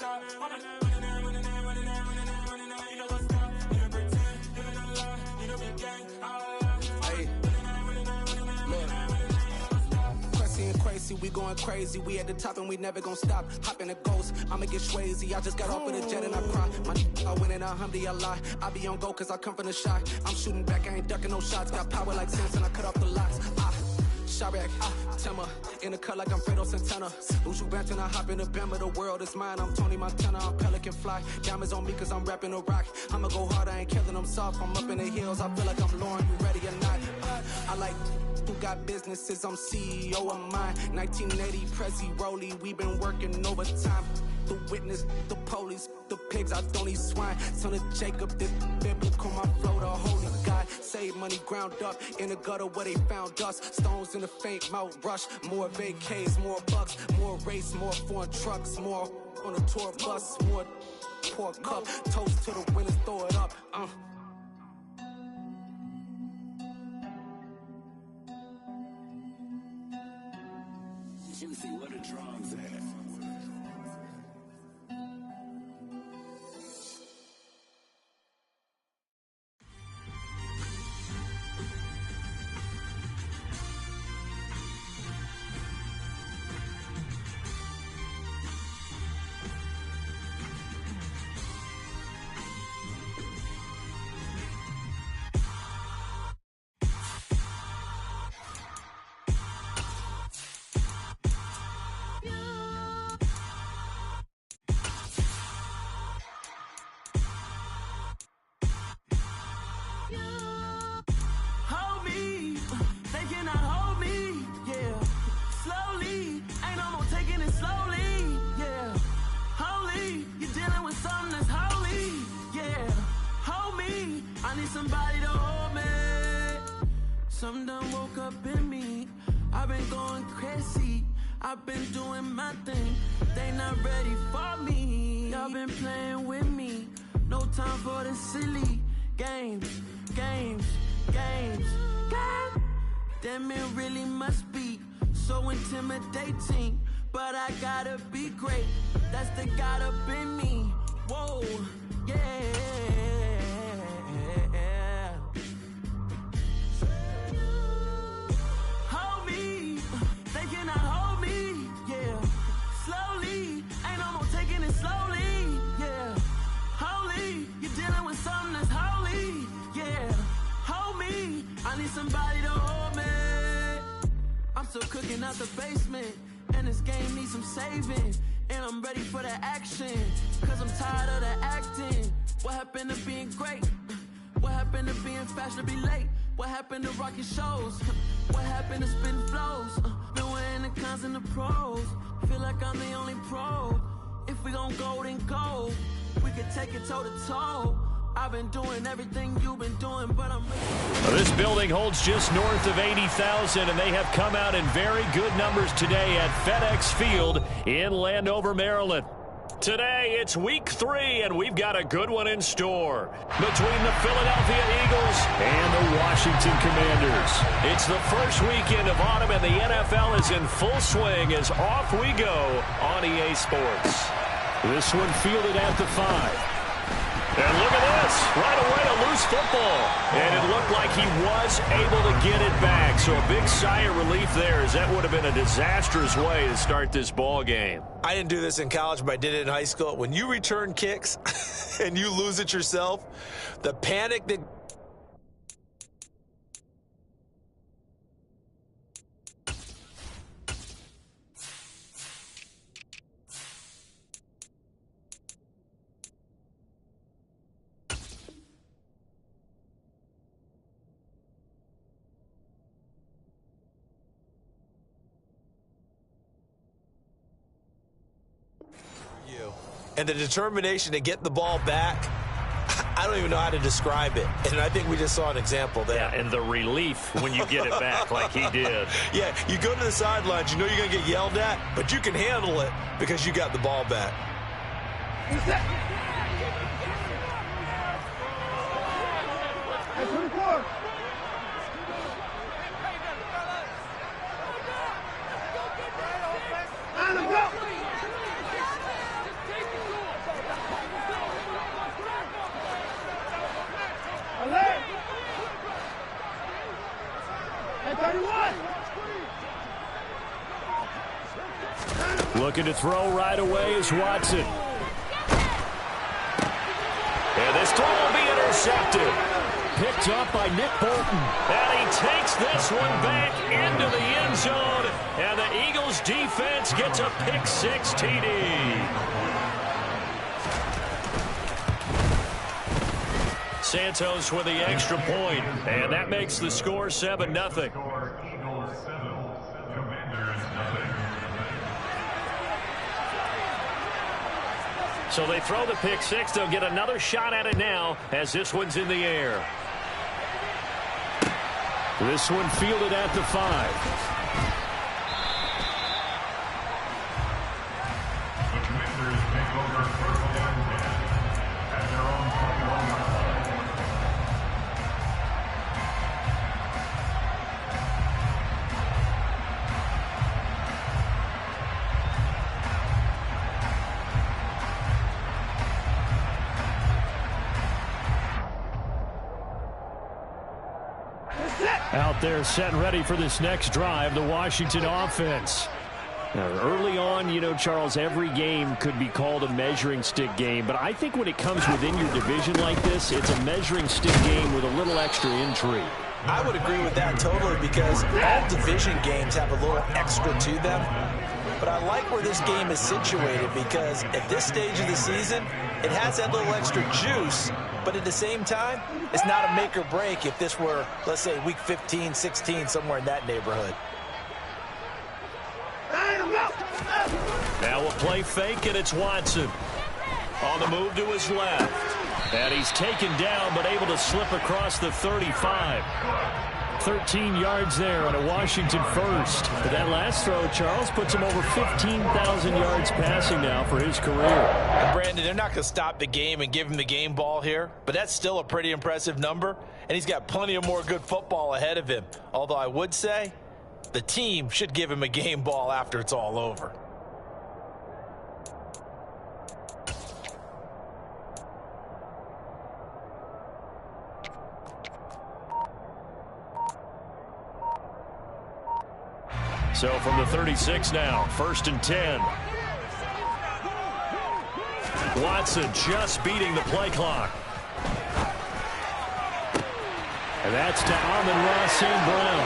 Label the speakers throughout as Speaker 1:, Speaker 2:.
Speaker 1: stop. You know what's up. You don't pretend, living a lie. You know we gang.
Speaker 2: Crazy, we going crazy. We at the top and we never gonna stop. Hop in a ghost, I'ma get swayzy. I just got off with a jet and I cry. I win in a Humvee, I lie. I be on go cause I come from the shot. I'm shooting back, I ain't ducking no shots. Got power like Samson, I cut off the locks. Shabak, Tema, in the cut like I'm Fredo Santana. Lose you back and I hop in the Bama, the world is mine. I'm Tony Montana, I'm Pelican Fly. Diamonds on me cause I'm rapping a rock. I'ma go hard, I ain't killing them soft. I'm up in the hills, I feel like I'm Lauren, you ready or not? I like who got businesses, I'm CEO of mine. 1980, Prezi Rolly, we been working overtime. The witness, the police, the pigs, I don't eat swine. Son of Jacob, this biblical, my flow, the holy God. Save money ground up in the gutter where they found us. Stones in the faint mouth rush. More vacays, more bucks, more race, more foreign trucks, more on a tour bus, more pour cup. Toast to the winners, throw it up.
Speaker 3: Juicy, what a drums at.
Speaker 4: Somebody to hold me. Something done woke up in me. I've been going crazy. I've been doing my thing. They not ready for me. Y'all been playing with me. No time for the silly games. Damn, it really must be so intimidating. But I gotta be great. That's the God up in me. Whoa, yeah. Somebody to hold me. I'm still cooking out the basement, and this game needs some saving. And I'm ready for the action, cause I'm tired of the acting. What happened to being great? What happened to being fashionably late? What happened to rocking shows? What happened to spitting flows? Been wearing the cons and the pros. Feel like I'm the only pro. If we gon' go, then go. We could take it toe to toe. I've been doing everything you've been doing, but I'm ready.
Speaker 5: This building holds just north of 80,000, and they have come out in very good numbers today at FedEx Field in Landover, Maryland. Today, it's week 3, and we've got a good one in store between the Philadelphia Eagles and the Washington Commanders. It's the first weekend of autumn, and the NFL is in full swing as off we go on EA Sports. This one fielded at the 5. And look at this, right away a loose football. And it looked like he was able to get it back. So a big sigh of relief there, as that would have been a disastrous way to start this ball game.
Speaker 6: I didn't do this in college, but I did it in high school. When you return kicks and you lose it yourself, the panic that... and the determination to get the ball back, I don't even know how to describe it. And I think we just saw an example there.
Speaker 5: Yeah, and the relief when you get it back like he did.
Speaker 6: Yeah, you go to the sidelines, you know you're going to get yelled at, but you can handle it because you got the ball back.
Speaker 5: Looking to throw right away is Watson. And this throw will be intercepted. Picked up by Nick Bolton. And he takes this one back into the end zone. And the Eagles defense gets a pick-6 TD. Santos with the extra point, and that makes the score 7-0. So they throw the pick-6. They'll get another shot at it now as this one's in the air. This one fielded at the 5. Out there set and ready for this next drive, the Washington offense. Now, early on, you know, Charles, every game could be called a measuring stick game, but I think when it comes within your division like this, it's a measuring stick game with a little extra intrigue.
Speaker 6: I would agree with that totally because all division games have a little extra to them. But I like where this game is situated because at this stage of the season, it has that little extra juice, but at the same time, it's not a make or break if this were, let's say, week 15, 16, somewhere in that neighborhood.
Speaker 5: Now a play fake, and it's Watson. On the move to his left. And he's taken down, but able to slip across the 35. 13 yards there on a Washington first. But that last throw, Charles, puts him over 15,000 yards passing now for his career.
Speaker 6: And Brandon, they're not going to stop the game and give him the game ball here, but that's still a pretty impressive number, and he's got plenty of more good football ahead of him. Although I would say the team should give him a game ball after it's all over.
Speaker 5: So from the 36 now, 1st and 10. Watson just beating the play clock. And that's to Amon-Ra St. Brown.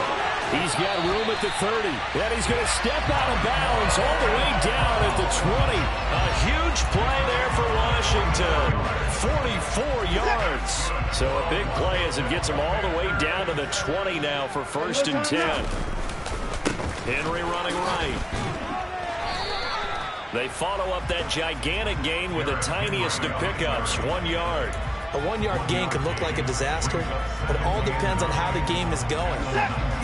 Speaker 5: He's got room at the 30. And he's going to step out of bounds all the way down at the 20. A huge play there for Washington. 44 yards. So a big play as it gets him all the way down to the 20 now for 1st and 10. Henry running right. They follow up that gigantic gain with the tiniest of pickups, 1 yard.
Speaker 6: A 1 yard gain could look like a disaster, but it all depends on how the game is going.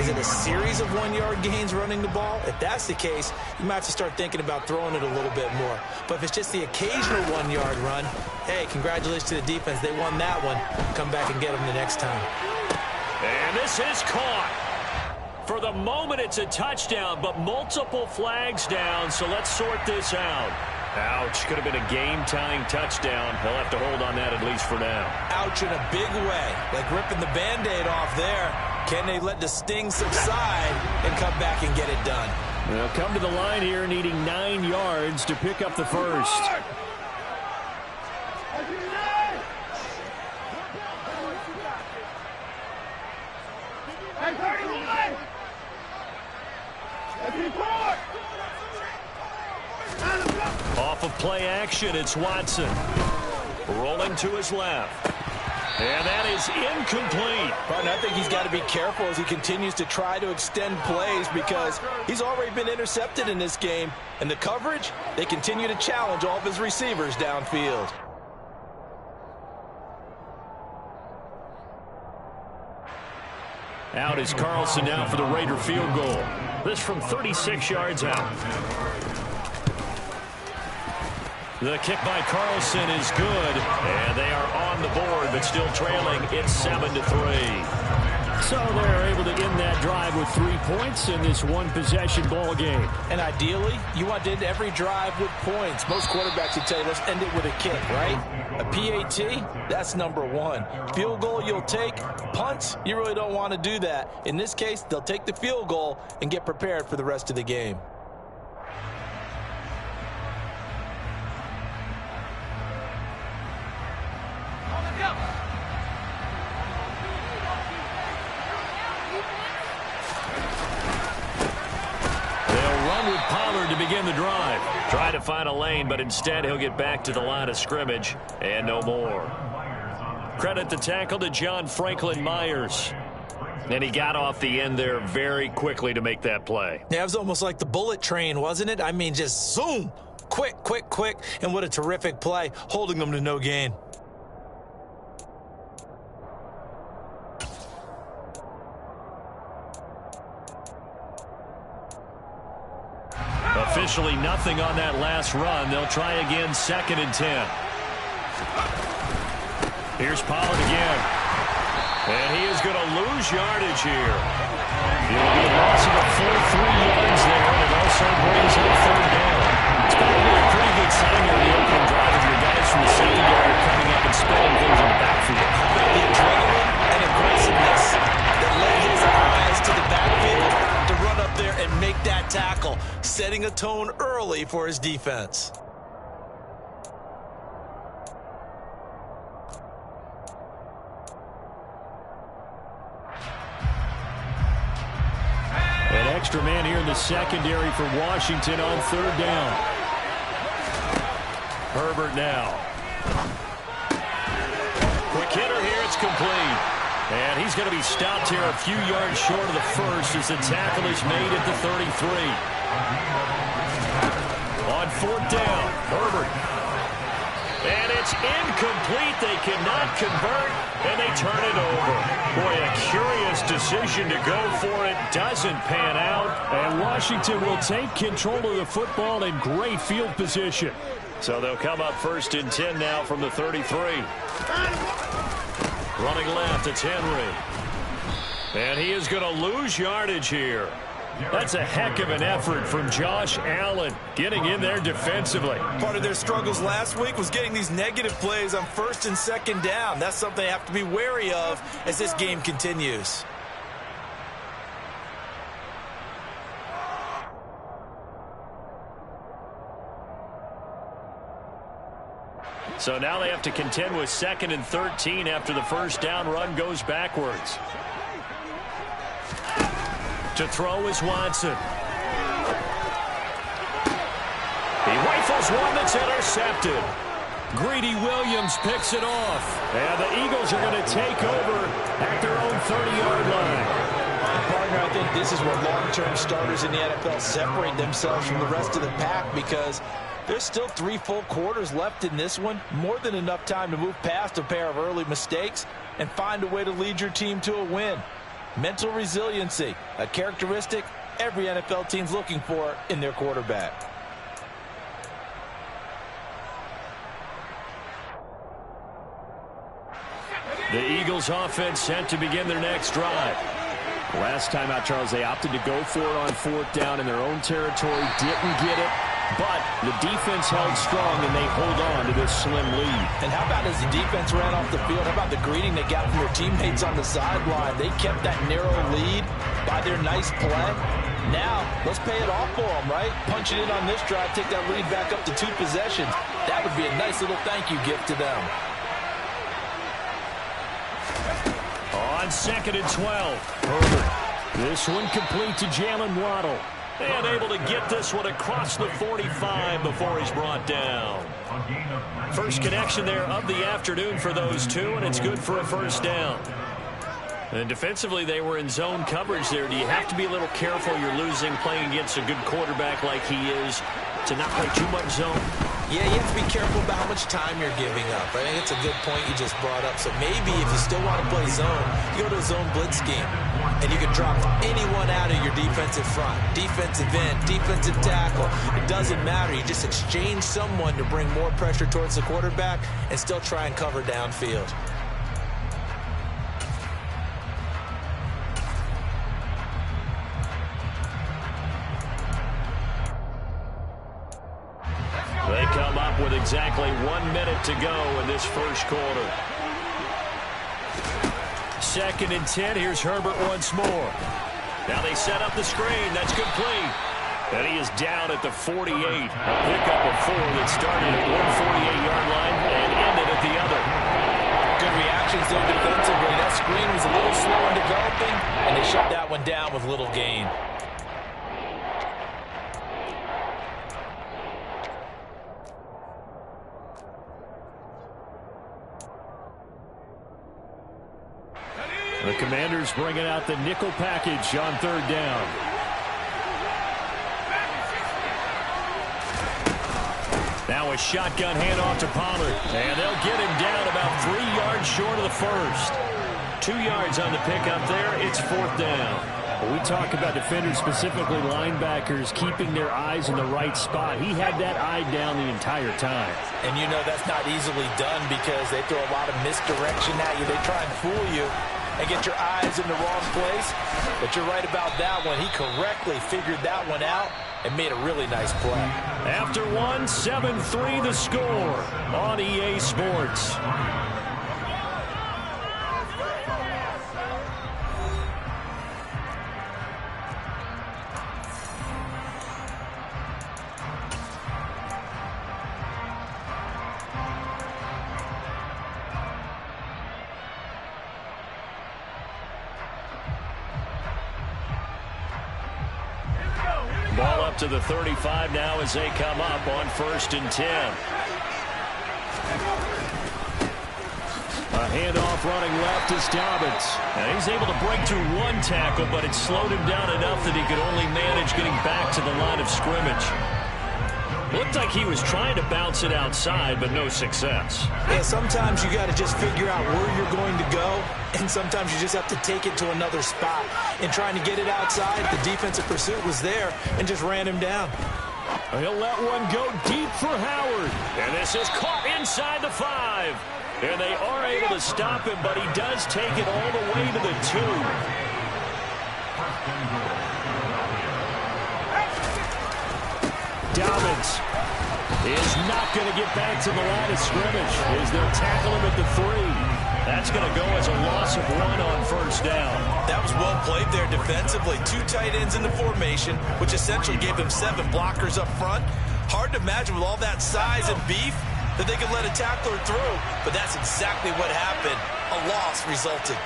Speaker 6: Is it a series of 1 yard gains running the ball? If that's the case, you might have to start thinking about throwing it a little bit more. But if it's just the occasional 1 yard run, hey, congratulations to the defense. They won that one. Come back and get them the next time.
Speaker 5: And this is caught. For the moment, it's a touchdown, but multiple flags down, so let's sort this out. Ouch, could have been a game-tying touchdown. He'll have to hold on that at least for now.
Speaker 6: Ouch in a big way, like ripping the Band-Aid off there. Can they let the sting subside and come back and get it done?
Speaker 5: They'll come to the line here needing 9 yards to pick up the first. Off of play action, it's Watson. Rolling to his left. And that is incomplete.
Speaker 6: But I think he's got to be careful as he continues to try to extend plays because he's already been intercepted in this game. And the coverage, they continue to challenge all of his receivers downfield.
Speaker 5: Out is Carlson now for the Raider field goal. This from 36 yards out. The kick by Carlson is good, and they are on the board, but still trailing. It's 7-3. So they're able to end that drive with 3 points in this one-possession ball game.
Speaker 6: And ideally, you want to end every drive with points. Most quarterbacks would tell you, let's end it with a kick, right? A PAT, that's number one. Field goal you'll take. Punts, you really don't want to do that. In this case, they'll take the field goal and get prepared for the rest of the game.
Speaker 5: the drive. Trying to find a lane, but instead he'll get back to the line of scrimmage and no more. Credit the tackle to John Franklin Myers. And he got off the end there very quickly to make that play.
Speaker 6: Yeah, it was almost like the bullet train, wasn't it? I mean, just zoom. Quick, quick, quick. And what a terrific play, holding them to no gain.
Speaker 5: Officially nothing on that last run. They'll try again, 2nd and 10. Here's Pollard again. And he is going to lose yardage here. It'll be a loss of a full 3 yards there, and it also brings up 3rd down. It's going to be a pretty good sign here in the opening drive of your guys from the secondary coming up and spilling things in the backfield.
Speaker 6: The adrenaline and aggressiveness that led his eyes to the backfield to run up there and make that tackle, setting a tone early for his defense.
Speaker 5: An extra man here in the secondary for Washington on 3rd down. Herbert now. Quick hitter here, it's complete. And he's going to be stopped here a few yards short of the first as the tackle is made at the 33. On 4th down, Herbert. And it's incomplete. They cannot convert, and they turn it over. Boy, a curious decision to go for it. Doesn't pan out. And Washington will take control of the football in great field position. So they'll come up 1st and 10 now from the 33. Running left, it's Henry. And he is going to lose yardage here. That's a heck of an effort from Josh Allen, getting in there defensively.
Speaker 6: Part of their struggles last week was getting these negative plays on 1st and 2nd down. That's something they have to be wary of as this game continues.
Speaker 5: So now they have to contend with 2nd and 13 after the 1st down run goes backwards. To throw is Watson. He rifles one that's intercepted. Greedy Williams picks it off. And the Eagles are going to take over at their own 30-yard line.
Speaker 6: Partner, I think this is where long-term starters in the NFL separate themselves from the rest of the pack because there's still 3 full quarters left in this one. More than enough time to move past a pair of early mistakes and find a way to lead your team to a win. Mental resiliency, a characteristic every NFL team's looking for in their quarterback.
Speaker 5: The Eagles offense set to begin their next drive.
Speaker 3: Last time out, Charles, they opted to go for it on 4th down in their own territory. Didn't get it, but the defense held strong, and they hold on to this slim lead.
Speaker 6: And how about as the defense ran off the field, how about the greeting they got from their teammates on the sideline? They kept that narrow lead by their nice play. Now, let's pay it off for them, right? Punch it in on this drive, take that lead back up to 2 possessions. That would be a nice little thank you gift to them.
Speaker 5: On 2nd and 12, Herbert. This one complete to Jalen Waddle. And able to get this one across the 45 before he's brought down. First connection there of the afternoon for those two, and it's good for a 1st down. And defensively, they were in zone coverage there. Do you have to be a little careful? You're losing playing against a good quarterback like he is to not play too much zone?
Speaker 6: Yeah, you have to be careful about how much time you're giving up. I think it's a good point you just brought up. So maybe if you still want to play zone, you go to a zone blitz scheme. And you can drop anyone out of your defensive front. Defensive end, defensive tackle. It doesn't matter. You just exchange someone to bring more pressure towards the quarterback and still try and cover downfield.
Speaker 5: They come up with exactly 1 minute to go in this first quarter. 2nd and 10. Here's Herbert once more. Now they set up the screen. That's complete. And he is down at the 48. A pickup of 4 that started at 148-yard line and ended at the other.
Speaker 6: Good reactions there defensively. That screen was a little slow in developing, and they shut that one down with little gain.
Speaker 5: The Commanders bringing out the nickel package on 3rd down. Now a shotgun handoff to Pollard. And they'll get him down about 3 yards short of the first. 2 yards on the pickup there. It's 4th down.
Speaker 3: When we talk about defenders, specifically linebackers, keeping their eyes in the right spot, he had that eye down the entire time.
Speaker 6: And you know that's not easily done because they throw a lot of misdirection at you. They try and fool you and get your eyes in the wrong place. But you're right about that one. He correctly figured that one out and made a really nice play.
Speaker 5: After one, 7-3 the score on EA Sports. Ball up to the 35 now as they come up on 1st and 10. A handoff running left is Dobbins. And he's able to break through one tackle, but it slowed him down enough that he could only manage getting back to the line of scrimmage. Looked like he was trying to bounce it outside, but no success.
Speaker 6: Yeah, sometimes you got to just figure out where you're going to go, and sometimes you just have to take it to another spot. And trying to get it outside, the defensive pursuit was there and just ran him down.
Speaker 5: He'll let one go deep for Howard. And this is caught inside the 5. And they are able to stop him, but he does take it all the way to the 2. Dobbins is not going to get back to the line of scrimmage as they'll tackle him at the 3. That's going to go as a loss of 1 on 1st down.
Speaker 6: That was well played there defensively. 2 tight ends in the formation, which essentially gave them 7 blockers up front. Hard to imagine with all that size and beef that they could let a tackler through, but that's exactly what happened. A loss resulted.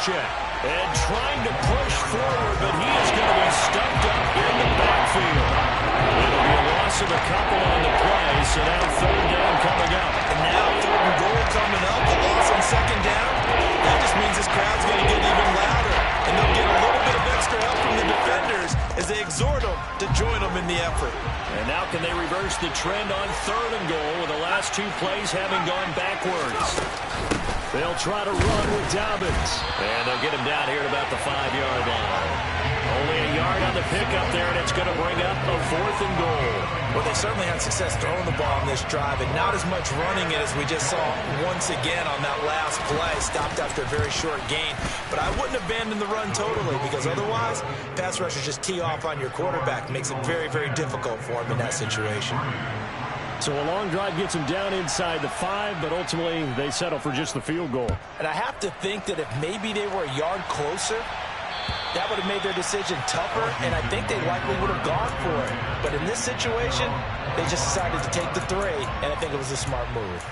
Speaker 5: And trying to push forward, but he is going to be stuffed up in the backfield. It'll be a loss of a couple on the play, so now 3rd down coming up.
Speaker 6: And now 3rd and goal coming up, the loss on 2nd down. That just means this crowd's going to get even louder. And they'll get a little bit of extra help from the defenders as they exhort them to join them in the effort.
Speaker 5: And now can they reverse the trend on 3rd and goal with the last 2 plays having gone backwards? They'll try to run with Dobbins. And they'll get him down here at about the 5-yard line. Only a yard on the pickup there, and it's going to bring up a 4th and goal.
Speaker 6: Well, they certainly had success throwing the ball on this drive, and not as much running it as we just saw once again on that last play. Stopped after a very short gain. But I wouldn't abandon the run totally, because otherwise, pass rushers just tee off on your quarterback. Makes it very, very difficult for him in that situation.
Speaker 3: So a long drive gets them down inside the 5, but ultimately they settle for just the field goal.
Speaker 6: And I have to think that if maybe they were a yard closer, that would have made their decision tougher, and I think they likely would have gone for it. But in this situation, they just decided to take the 3, and I think it was a smart move.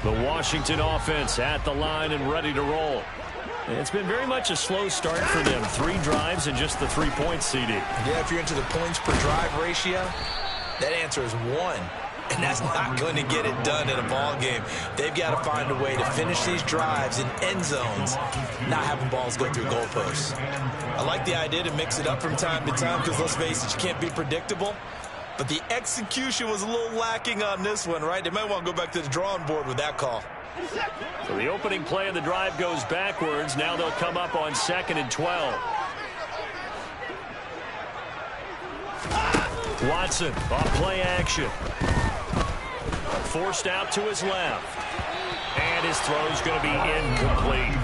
Speaker 5: The Washington offense at the line and ready to roll. It's been very much a slow start for them. 3 drives and just the 3 points, CD.
Speaker 6: Yeah, if you're into the points per drive ratio, that answer is 1. And that's not going to get it done in a ball game. They've got to find a way to finish these drives in end zones, not having balls go through goalposts. I like the idea to mix it up from time to time because, let's face it, you can't be predictable. But the execution was a little lacking on this one, right? They might want to go back to the drawing board with that call.
Speaker 5: So the opening play of the drive goes backwards. Now they'll come up on 2nd and 12. Watson off play action. Forced out to his left. And his throw's going to be incomplete.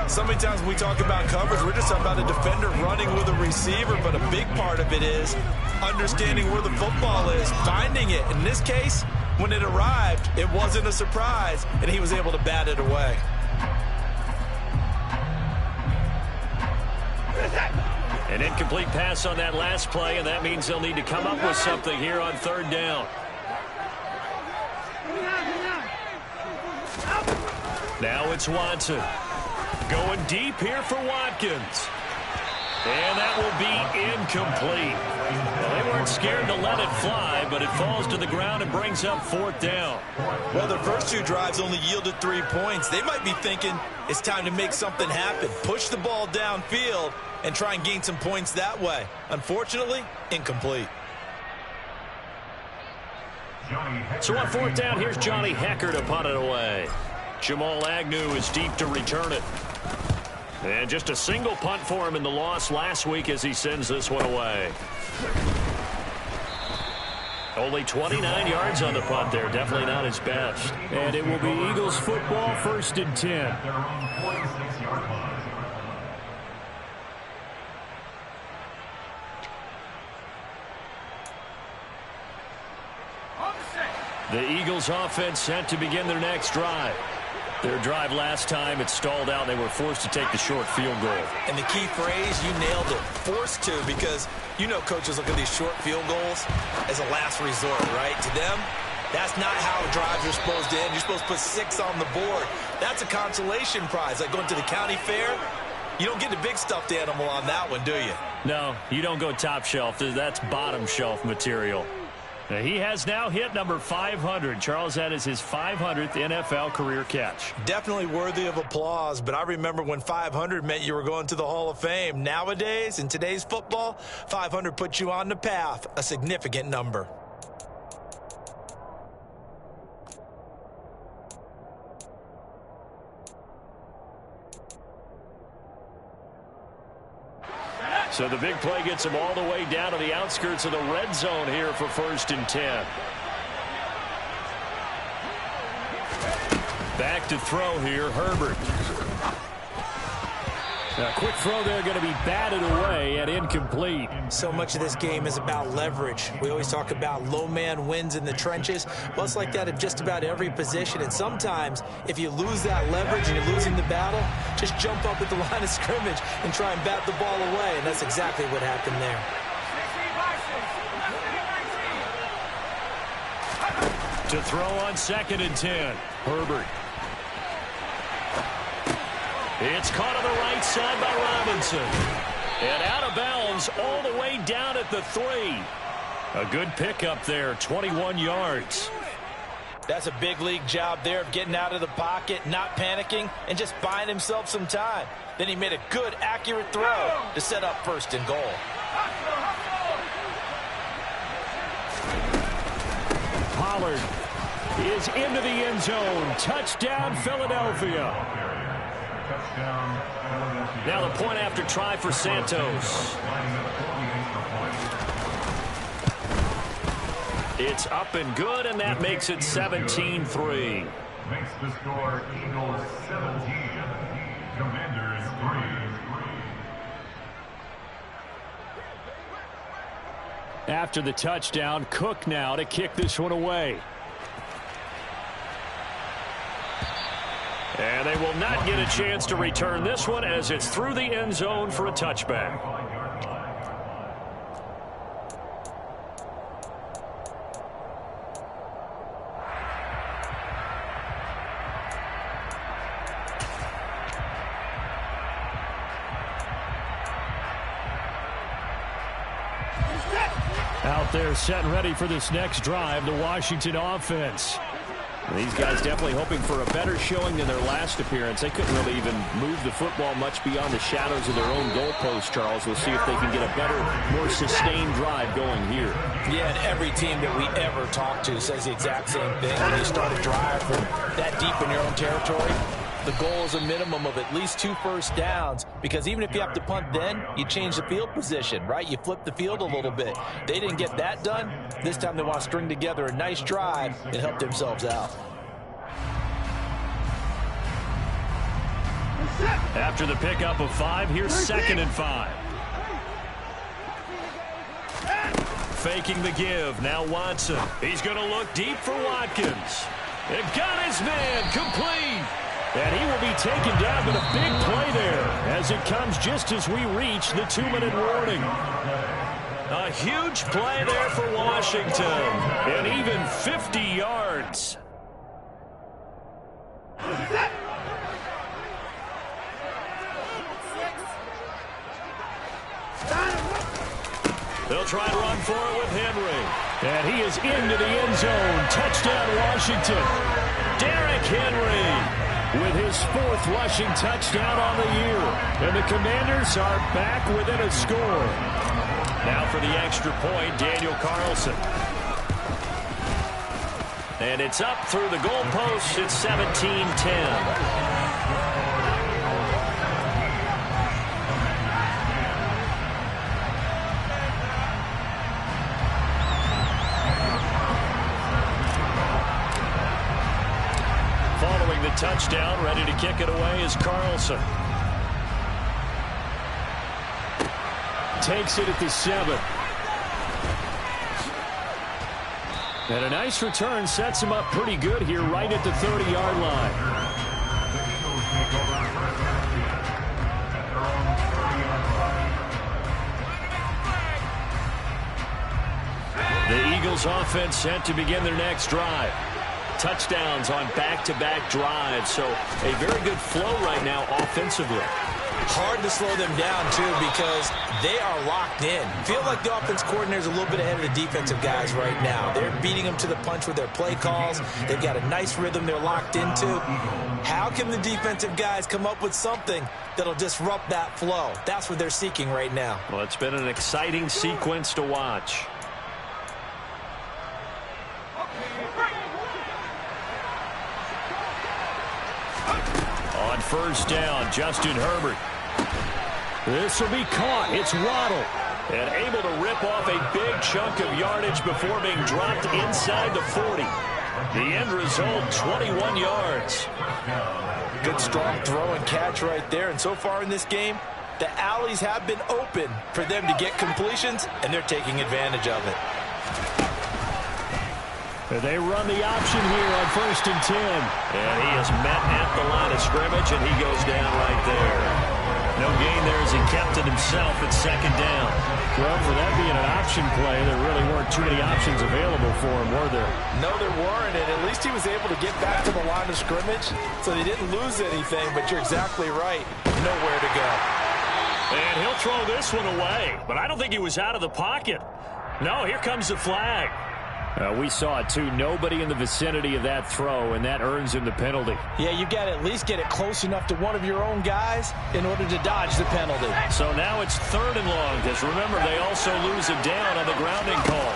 Speaker 6: So many times when we talk about coverage, we're just talking about a defender running with a receiver, but a big part of it is understanding where the football is, finding it. In this case, when it arrived, it wasn't a surprise, and he was able to bat it away.
Speaker 5: An incomplete pass on that last play, and that means they'll need to come up with something here on third down. Now it's Watson. Going deep here for Watkins. And that will be incomplete. Well, they weren't scared to let it fly, but it falls to the ground and brings up fourth down.
Speaker 6: Well, their first 2 drives only yielded 3 points. They might be thinking it's time to make something happen. Push the ball downfield and try and gain some points that way. Unfortunately, incomplete.
Speaker 5: So on fourth down, here's Johnny Hekker to punt it away. Jamal Agnew is deep to return it. And just a single punt for him in the loss last week as he sends this one away. Only 29 yards on the punt there. Definitely not his best.
Speaker 3: And it will be Eagles football, 1st and 10.
Speaker 5: The Eagles offense set to begin their next drive. Their drive last time, it stalled out. They were forced to take the short field goal.
Speaker 6: And the key phrase, you nailed it, forced to, because you know coaches look at these short field goals as a last resort, right? To them, that's not how drives are supposed to end. You're supposed to put 6 on the board. That's a consolation prize. Like going to the county fair, you don't get the big stuffed animal on that one, do you?
Speaker 5: No, you don't go top shelf. That's bottom shelf material. Now, he has now hit number 500. Charles, that is his 500th NFL career catch.
Speaker 6: Definitely worthy of applause, but I remember when 500 meant you were going to the Hall of Fame. Nowadays, in today's football, 500 puts you on the path, a significant number.
Speaker 5: So the big play gets him all the way down to the outskirts of the red zone here for 1st and 10. Back to throw here, Herbert.
Speaker 3: A quick throw there going to be batted away and incomplete.
Speaker 6: So much of this game is about leverage. We always talk about low man wins in the trenches. Well, it's like that in just about every position. And sometimes, if you lose that leverage and you're losing the battle, just jump up at the line of scrimmage and try and bat the ball away. And that's exactly what happened there.
Speaker 5: To throw on 2nd and 10, Herbert. It's caught on the right side by Robinson. And out of bounds all the way down at the 3. A good pickup there, 21 yards.
Speaker 6: That's a big league job there of getting out of the pocket, not panicking, and just buying himself some time. Then he made a good, accurate throw to set up 1st and goal.
Speaker 3: Pollard is into the end zone. Touchdown, Philadelphia.
Speaker 5: Now the point after try for Santos. It's up and good, and that makes it 17-3.
Speaker 1: Makes the score Eagles 17, Commanders 3.
Speaker 3: After the touchdown, Cook now to kick this one away.
Speaker 5: And they will not get a chance to return this one as it's through the end zone for a touchback.
Speaker 3: Out there set and ready for this next drive, the Washington offense.
Speaker 5: These guys definitely hoping for a better showing than their last appearance. They couldn't really even move the football much beyond the shadows of their own goalpost, Charles. We'll see if they can get a better, more sustained drive going here.
Speaker 6: Yeah, and every team that we ever talk to says the exact same thing. When you start a drive from that deep in your own territory, the goal is a minimum of at least 2 first downs, because even if you have to punt then, you change the field position, right? You flip the field a little bit. They didn't get that done. This time they want to string together a nice drive and help themselves out.
Speaker 5: After the pickup of 5, here's 2nd and 5. Faking the give, now Watson. He's going to look deep for Watkins. It got his man complete. And he will be taken down, but a big play there as it comes just as we reach the 2-minute warning. A huge play there for Washington, and even 50 yards. They'll try to run for it with Henry. And he is into the end zone. Touchdown, Washington. Derrick Henry with his 4th rushing touchdown on the year. And the Commanders are back within a score. Now for the extra point, Daniel Carlson. And it's up through the goalpost. It's 17-10. Following the touchdown, ready to kick it away is Carlson. Takes it at the 7. And a nice return sets him up pretty good here right at the 30-yard line. The Eagles offense set to begin their next drive. Touchdowns on back-to-back drives, so a very good flow right now offensively.
Speaker 6: Hard to slow them down, too, because they are locked in. Feel like the offense coordinator is a little bit ahead of the defensive guys right now. They're beating them to the punch with their play calls. They've got a nice rhythm they're locked into. How can the defensive guys come up with something that'll disrupt that flow? That's what they're seeking right now.
Speaker 5: Well, it's been an exciting sequence to watch. On first down, Justin Herbert. This will be caught. It's Waddle. And able to rip off a big chunk of yardage before being dropped inside the 40. The end result, 21 yards.
Speaker 6: Good strong throw and catch right there. And so far in this game, the alleys have been open for them to get completions, and they're taking advantage of it.
Speaker 5: They run the option here on 1st and 10. And he is met at the line of scrimmage, and he goes down right there. No gain there as he kept it himself at 2nd down. Well, for that being an option play, there really weren't too many options available for him, were there?
Speaker 6: No, there weren't, and at least he was able to get back to the line of scrimmage, so they didn't lose anything, but you're exactly right. Nowhere to go.
Speaker 5: And he'll throw this one away, but I don't think he was out of the pocket. No, here comes the flag. We saw it, too. Nobody in the vicinity of that throw, and that earns him the penalty.
Speaker 6: Yeah, you've got to at least get it close enough to one of your own guys in order to dodge the penalty.
Speaker 5: So now it's 3rd and long, because remember, they also lose a down on the grounding call.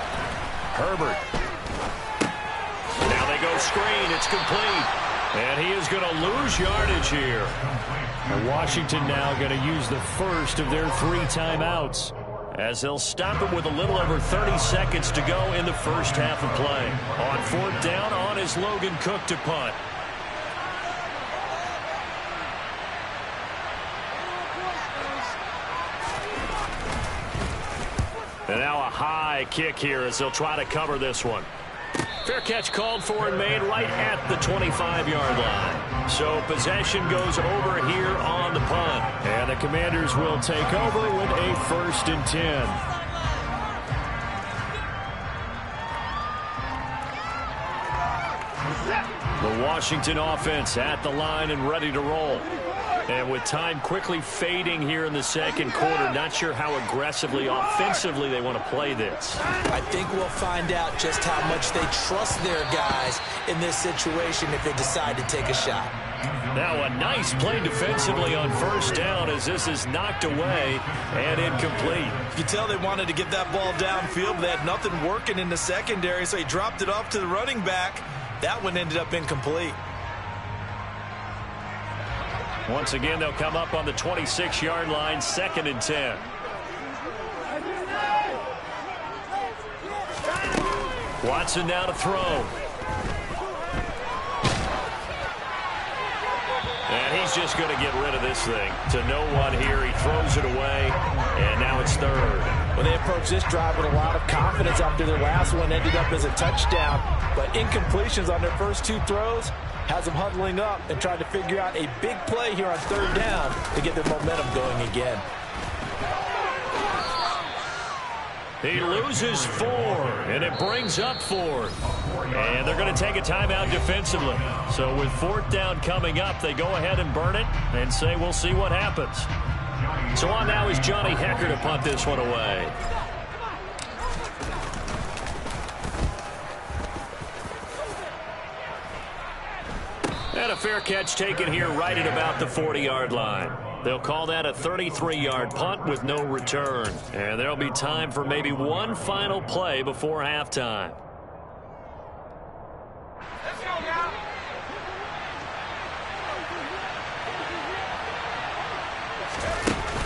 Speaker 5: Herbert. Now they go screen. It's complete. And he is going to lose yardage here. And Washington now going to use the first of their 3 timeouts, as they'll stop him with a little over 30 seconds to go in the first half of play. On 4th down, on is Logan Cook to punt. And now a high kick here as they'll try to cover this one. Fair catch called for and made right at the 25-yard line. So possession goes over here on the punt. And the Commanders will take over with a 1st and 10. The Washington offense at the line and ready to roll. And with time quickly fading here in the 2nd quarter, not sure how aggressively, offensively they want to play this.
Speaker 6: I think we'll find out just how much they trust their guys in this situation if they decide to take a shot.
Speaker 5: Now a nice play defensively on 1st down as this is knocked away and incomplete.
Speaker 6: You tell they wanted to get that ball downfield, but they had nothing working in the secondary, so he dropped it off to the running back. That one ended up incomplete.
Speaker 5: Once again, they'll come up on the 26-yard line, 2nd and 10. Watson now to throw. And he's just going to get rid of this thing. To no one here, he throws it away, and now it's third.
Speaker 6: Well, they approached this drive with a lot of confidence after their last one ended up as a touchdown. But incompletions on their first two throws has them huddling up and trying to figure out a big play here on third down to get their momentum going again.
Speaker 5: He loses 4, and it brings up 4. And they're going to take a timeout defensively. So with fourth down coming up, they go ahead and burn it and say we'll see what happens. So on now is Johnny Hekker to punt this one away. And a fair catch taken here right at about the 40-yard line. They'll call that a 33-yard punt with no return. And there'll be time for maybe one final play before halftime.
Speaker 1: Let's go now.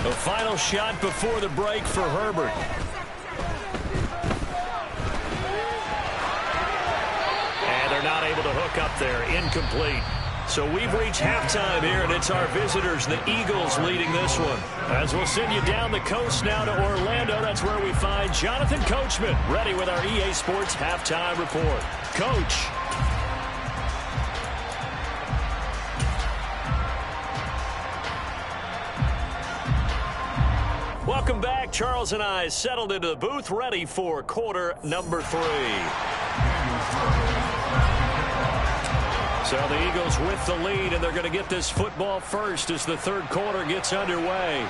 Speaker 5: The final shot before the break for Herbert. And they're not able to hook up there. Incomplete. So we've reached halftime here, and it's our visitors, the Eagles, leading this one. As we'll send you down the coast now to Orlando, that's where we find Jonathan Coachman, ready with our EA Sports halftime report. Coach. Welcome back. Charles and I settled into the booth, ready for quarter number 3. So the Eagles with the lead, and they're going to get this football first as the third quarter gets underway.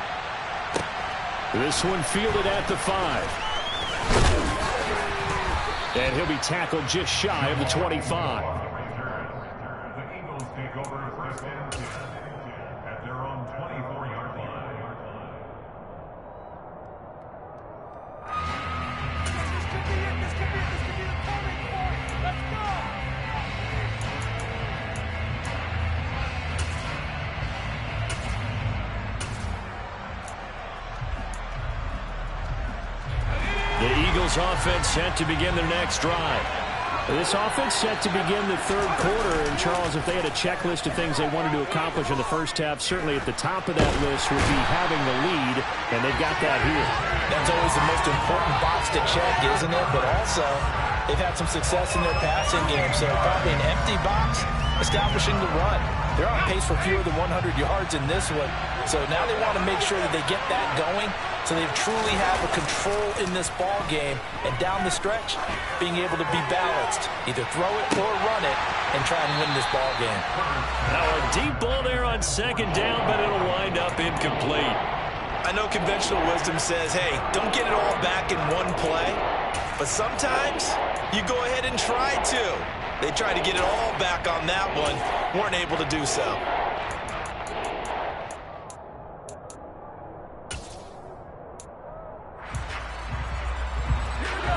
Speaker 5: This one fielded at the 5. And he'll be tackled just shy of the 25.
Speaker 7: The Eagles take over first and 10 at their own 24-yard line.
Speaker 1: This could be the turning point. Let's go.
Speaker 5: The Eagles offense set to begin their next drive.
Speaker 3: This offense set to begin the third quarter, and Charles, if they had a checklist of things they wanted to accomplish in the first half, certainly at the top of that list would be having the lead, and they've got that here.
Speaker 6: That's always the most important box to check, isn't it? But also, they've had some success in their passing game, so probably an empty box establishing the run. They're on pace for fewer than 100 yards in this one, so now they want to make sure that they get that going, so they truly have a control in this ball game, and down the stretch, being able to be balanced, either throw it or run it, and try and win this ball game.
Speaker 5: Now a deep ball there on second down, but it'll wind up incomplete.
Speaker 6: I know conventional wisdom says, hey, don't get it all back in one play, but sometimes you go ahead and try to. They tried to get it all back on that one, weren't able to do so.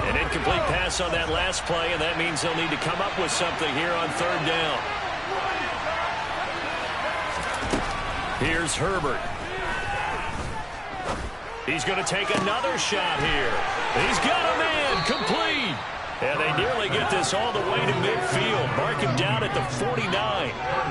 Speaker 5: An incomplete pass on that last play, and that means they'll need to come up with something here on third down. Here's Herbert. He's going to take another shot here. He's got a man, complete. And they nearly get this all the way to midfield. Mark him down at the 49.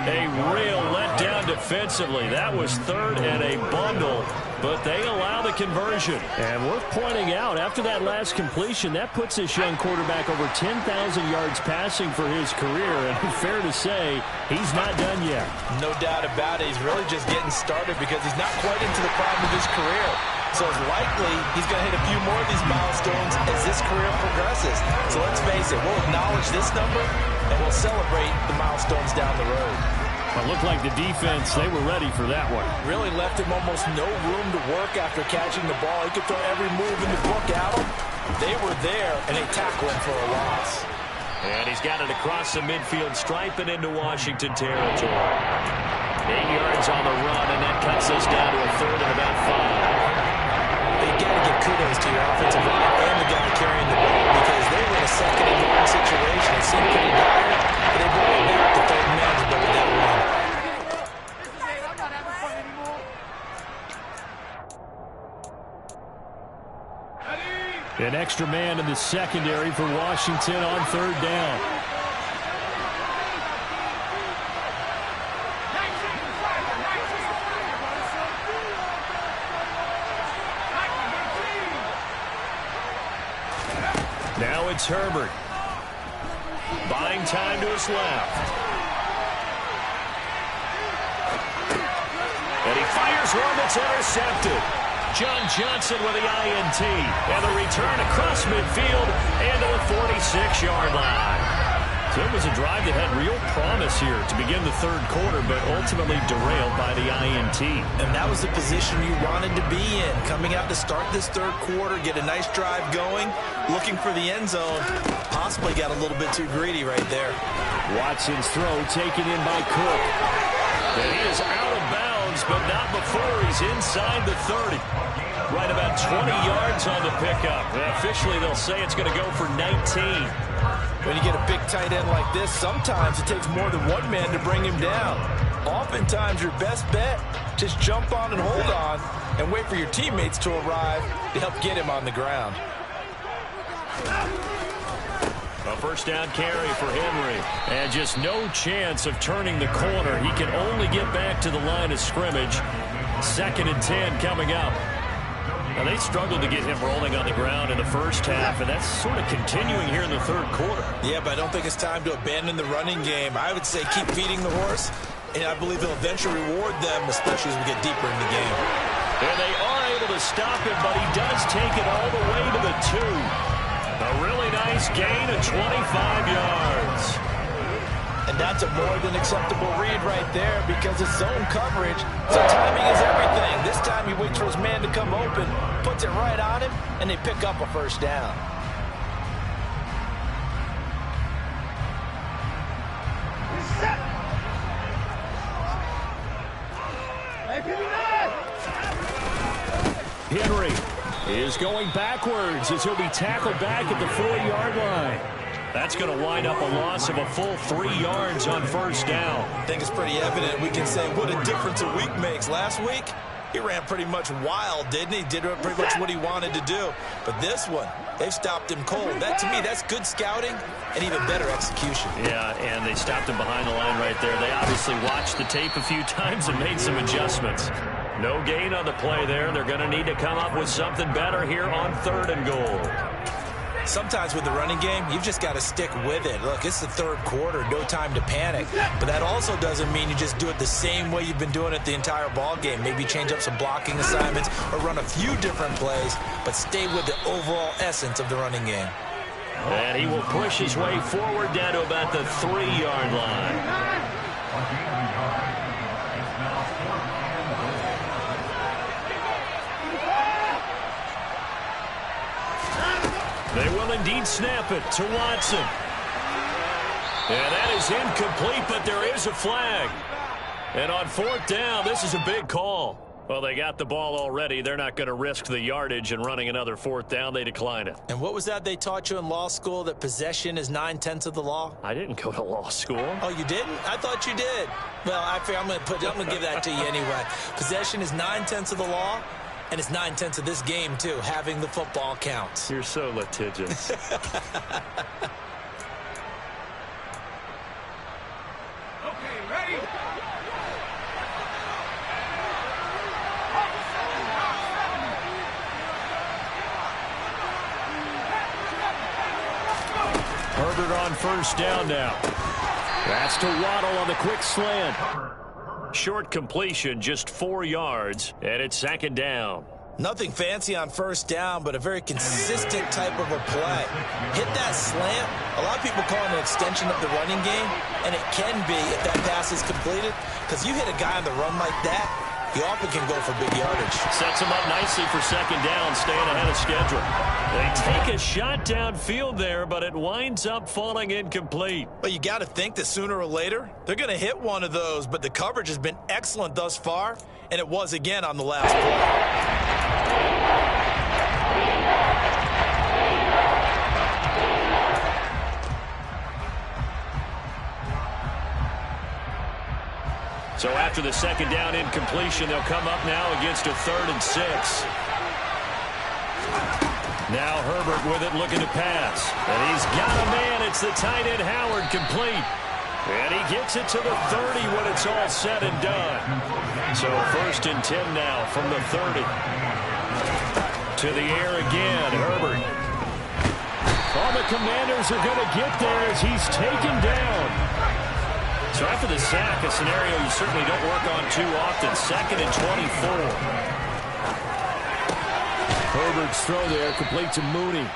Speaker 5: A real letdown defensively. That was third and a bundle, but they allow the conversion.
Speaker 3: And worth pointing out, after that last completion, that puts this young quarterback over 10,000 yards passing for his career. And fair to say, he's not done yet.
Speaker 6: No doubt about it. He's really just getting started because he's not quite into the prime of his career. So it's likely he's going to hit a few more of these milestones as this career progresses. So let's face it, we'll acknowledge this number and we'll celebrate the milestones down the road.
Speaker 3: It looked like the defense, they were ready for that one.
Speaker 6: Really left him almost no room to work after catching the ball. He could throw every move in the book at him. They were there, and they tackled him for a loss.
Speaker 5: And he's got it across the midfield stripe and into Washington territory. 8 yards on the run, and that cuts us down to a third and about 5.
Speaker 6: You got to give kudos to your offensive line and the guy carrying the ball because they were in a second and one situation. It seemed pretty dire, but they brought it back to third and manageable with that run.
Speaker 1: I'm not having fun anymore.
Speaker 3: An extra man in the secondary for Washington on third down.
Speaker 5: it's Herbert. Buying time to his left. And he fires one that's intercepted. John Johnson with the INT. And the return across midfield and to the 46-yard line. So it was a drive that had real promise here to begin the third quarter, but ultimately derailed by the INT.
Speaker 6: And that was the position you wanted to be in. Coming out to start this third quarter, get a nice drive going, looking for the end zone. Possibly got a little bit too greedy right there.
Speaker 3: Watson's throw taken in by Cook.
Speaker 5: And he is out of bounds, but not before he's inside the 30. Right about 20 yards on the pickup. And officially, they'll say it's going to go for 19.
Speaker 6: When you get a big tight end like this, sometimes it takes more than one man to bring him down. Oftentimes, your best bet, just jump on and hold on and wait for your teammates to arrive to help get him on the ground.
Speaker 5: A first down carry for Henry. And just no chance of turning the corner. He can only get back to the line of scrimmage. 2nd and 10 coming up. Now, they struggled to get him rolling on the ground in the first half, and that's sort of continuing here in the third quarter.
Speaker 6: Yeah, but I don't think it's time to abandon the running game. I would say keep feeding the horse, and I believe they'll eventually reward them, especially as we get deeper in the game.
Speaker 5: And they are able to stop him, but he does take it all the way to the 2. A really nice gain of 25 yards.
Speaker 6: And that's a more than acceptable read right there because it's zone coverage, so timing is everything. This time he waits for his man to come open, puts it right on him, and they pick up a first down.
Speaker 3: Henry is going backwards as he'll be tackled back at the 4-yard line.
Speaker 5: That's going to wind up a loss of a full 3 yards on first down.
Speaker 6: I think it's pretty evident. We can say what a difference a week makes. Last week, he ran pretty much wild, didn't he? Did pretty much what he wanted to do. But this one, they've stopped him cold. That, to me, that's good scouting and even better execution.
Speaker 5: Yeah, and they stopped him behind the line right there. They obviously watched the tape a few times and made some adjustments. No gain on the play there. They're going to need to come up with something better here on 3rd and goal.
Speaker 6: Sometimes with the running game, you've just got to stick with it. Look, it's the third quarter, no time to panic. But that also doesn't mean you just do it the same way you've been doing it the entire ball game. Maybe change up some blocking assignments or run a few different plays, but stay with the overall essence of the running game.
Speaker 5: And he will push his way forward down to about the 3-yard line. They will indeed snap it to Watson. And that is incomplete, but there is a flag. And on 4th down, this is a big call. Well, they got the ball already. They're not going to risk the yardage and running another 4th down. They decline it.
Speaker 6: And what was that they taught you in law school, that possession is 9/10 of the law?
Speaker 5: I didn't go to law school.
Speaker 6: Oh, you didn't? I thought you did. Well, I'm going to give that to you anyway. Possession is 9/10 of the law. And it's 9/10 of this game, too. Having the football counts.
Speaker 5: You're so litigious.
Speaker 1: Okay, ready?
Speaker 3: Herbert on first down now. That's to Waddle on the quick slant.
Speaker 5: Short completion, just 4 yards, and it's 2nd down.
Speaker 6: Nothing fancy on first down, but a very consistent type of a play. Hit that slant. A lot of people call it an extension of the running game, and it can be if that pass is completed, because you hit a guy on the run like that, he often can go for big yardage.
Speaker 5: Sets him up nicely for 2nd down, staying ahead of schedule. They take a shot downfield there, but it winds up falling incomplete.
Speaker 6: But you got to think that sooner or later, they're going to hit one of those, but the coverage has been excellent thus far, and it was again on the last play.
Speaker 5: So after the 2nd down incompletion, they'll come up now against a 3rd and 6. Now Herbert with it, looking to pass. And he's got a man. It's the tight end Howard, complete. And he gets it to the 30 when it's all said and done. So 1st and 10 now from the 30. To the air again, Herbert.
Speaker 3: Oh, the Commanders are going to get there as he's taken down.
Speaker 5: So after the sack, a scenario you certainly don't work on too often. 2nd and 24.
Speaker 3: Herbert's throw there, complete to Mooney.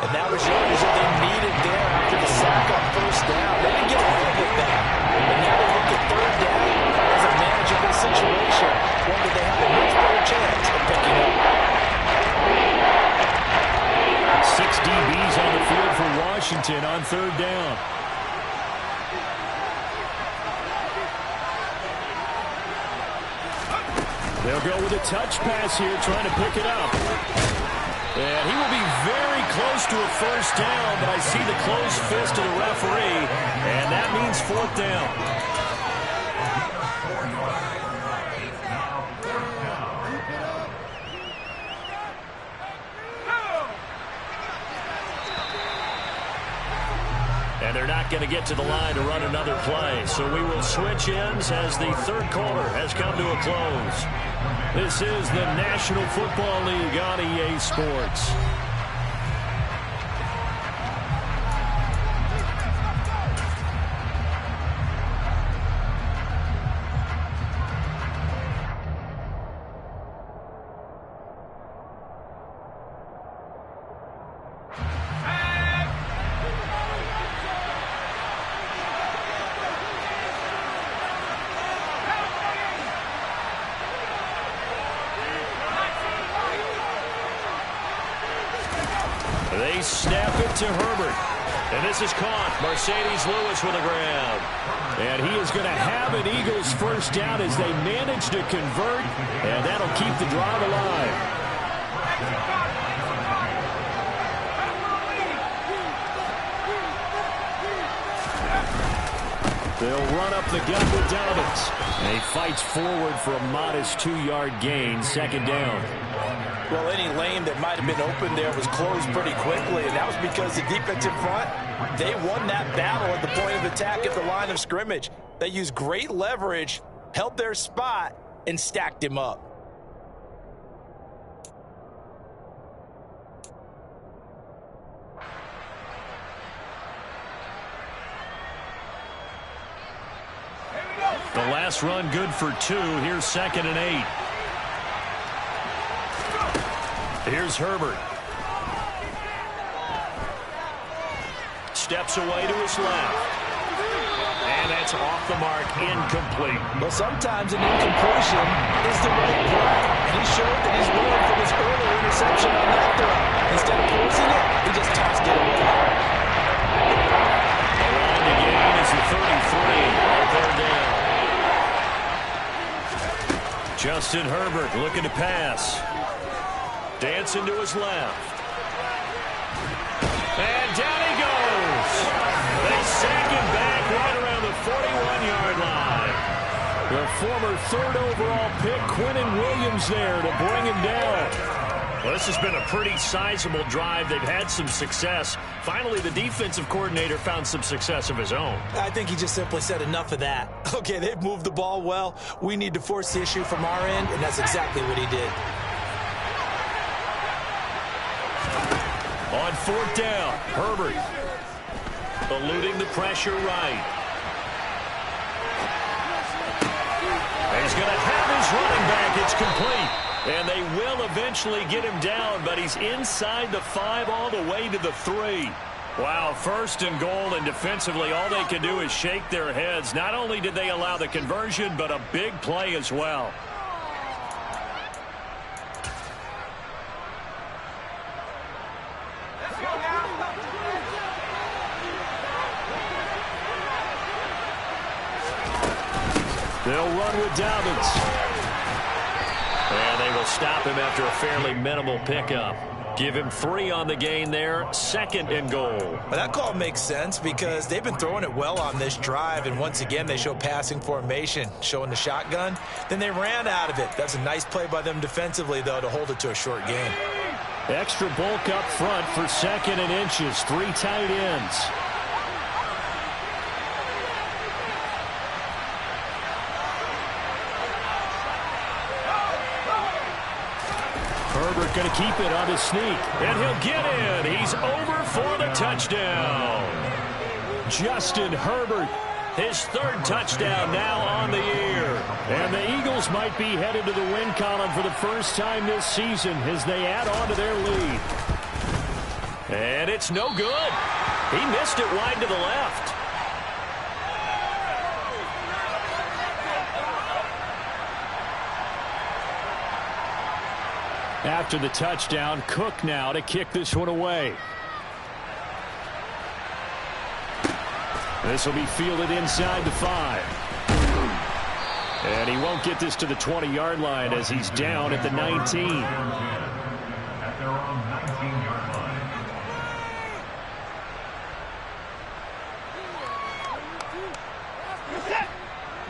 Speaker 6: And that was yardage that they needed there after the sack on 1st down. They didn't get away with that. But now they look at 3rd down as a manageable situation. One that they have a much better chance of picking up.
Speaker 3: 6 DBs on the field for Washington on 3rd down. They'll go with a touch pass here, trying to pick it up. And he will be very close to a 1st down, but I see the closed fist of the referee, and that means 4th down. And they're not going to get to the line to run another play. So we will switch ends as the 3rd quarter has come to a close. This is the National Football League on EA Sports. They snap it to Herbert. And this is caught. Mercedes Lewis with a grab. And he is going to have an Eagles 1st down as they manage to convert. And that'll keep the drive alive. They'll run up the gut with Dobbins. And he fights forward for a modest 2-yard gain. 2nd down.
Speaker 6: Well, any lane that might have been open there was closed pretty quickly, and that was because the defensive front, they won that battle at the point of attack at the line of scrimmage. They used great leverage, held their spot, and stacked him up.
Speaker 5: The last run good for 2. Here's 2nd and 8. Here's Herbert. Steps away to his left. And that's off the mark, incomplete.
Speaker 6: Well, sometimes an incompletion is the right play. And he showed that he's learned from his earlier interception on that throw. Instead of forcing it, he just tossed it away.
Speaker 5: The line to gain is the 33 on 3rd down. Justin Herbert looking to pass. Dancing to his left. And down he goes. They sack him back right around the 41-yard line. The former 3rd overall pick, Quinnen Williams, there to bring him down. Well, this has been a pretty sizable drive. They've had some success. Finally, the defensive coordinator found some success of his own.
Speaker 6: I think he just simply said enough of that. Okay, they've moved the ball well. We need to force the issue from our end, and that's exactly what he did.
Speaker 5: On 4th down, Herbert eluding the pressure right. He's going to have his running back. It's complete. And they will eventually get him down, but he's inside the 5 all the way to the 3. Wow, 1st and goal, and defensively all they can do is shake their heads. Not only did they allow the conversion, but a big play as well.
Speaker 3: They'll run with Dobbins.
Speaker 5: And they will stop him after a fairly minimal pickup. Give him 3 on the gain there. 2nd and goal.
Speaker 6: Well, that call makes sense because they've been throwing it well on this drive, and once again they show passing formation, showing the shotgun. Then they ran out of it. That's a nice play by them defensively, though, to hold it to a short gain.
Speaker 3: Extra bulk up front for 2nd and inches. 3 tight ends. Herbert
Speaker 5: going to keep it on his sneak. And he'll get in. He's over for the touchdown. Justin Herbert, his third touchdown now on the year. And the Eagles might be headed to the win column for the first time this season as they add on to their lead. And it's no good. He missed it wide to the left. After the touchdown, Cook now to kick this one away. This will be fielded inside the 5. And he won't get this to the 20-yard line as he's down at the 19.
Speaker 7: At their own 19-yard line.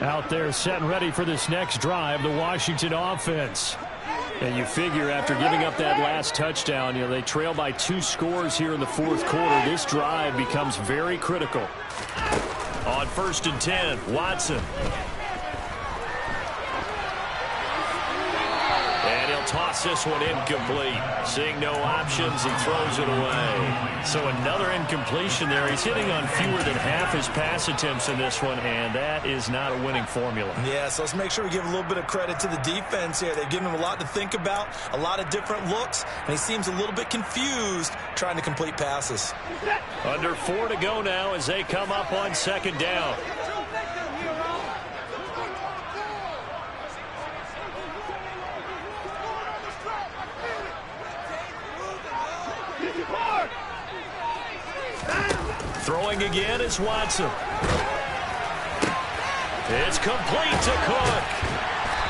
Speaker 5: Out there set and ready for this next drive, the Washington offense. And you figure after giving up that last touchdown, they trail by 2 scores here in the fourth quarter. This drive becomes very critical. On 1st and 10, Watson. And he'll toss this one incomplete. Seeing no options, he throws it away. So another incompletion there. He's hitting on fewer than half his pass attempts in this one, and that is not a winning formula.
Speaker 6: Yeah, so let's make sure we give a little bit of credit to the defense here. They've given him a lot to think about, a lot of different looks, and he seems a little bit confused trying to complete passes.
Speaker 5: Under 4 to go now as they come up on 2nd down. Throwing again is Watson. It's complete to Cook.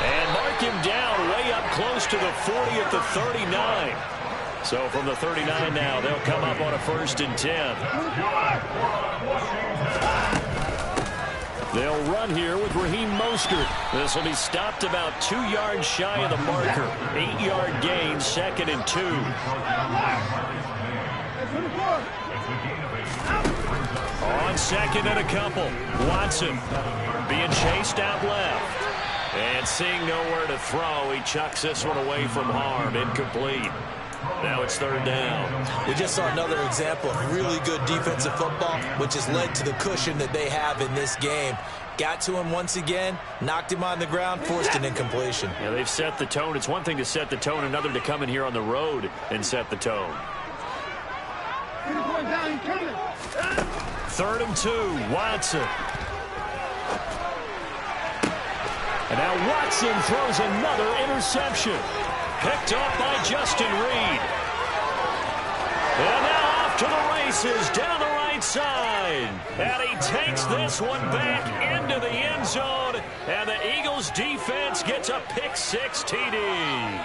Speaker 5: And mark him down way up close to the 40 at the 39. So from the 39 now, they'll come up on a 1st and 10. They'll run here with Raheem Mostert. This will be stopped about 2 yards shy of the marker. 8-yard gain, 2nd and 2. On 2nd and a couple, Watson being chased out left. And seeing nowhere to throw, he chucks this one away from harm. Incomplete. Now it's 3rd down.
Speaker 6: We just saw another example of really good defensive football, which has led to the cushion that they have in this game. Got to him once again, knocked him on the ground, forced an incompletion.
Speaker 5: Yeah, they've set the tone. It's one thing to set the tone, another to come in here on the road and set the tone. 3rd and 2, Watson. And now Watson throws another interception. Picked off by Justin Reed. And now off to the races down the right side. And he takes this one back into the end zone. And the Eagles defense gets a pick-6 TD.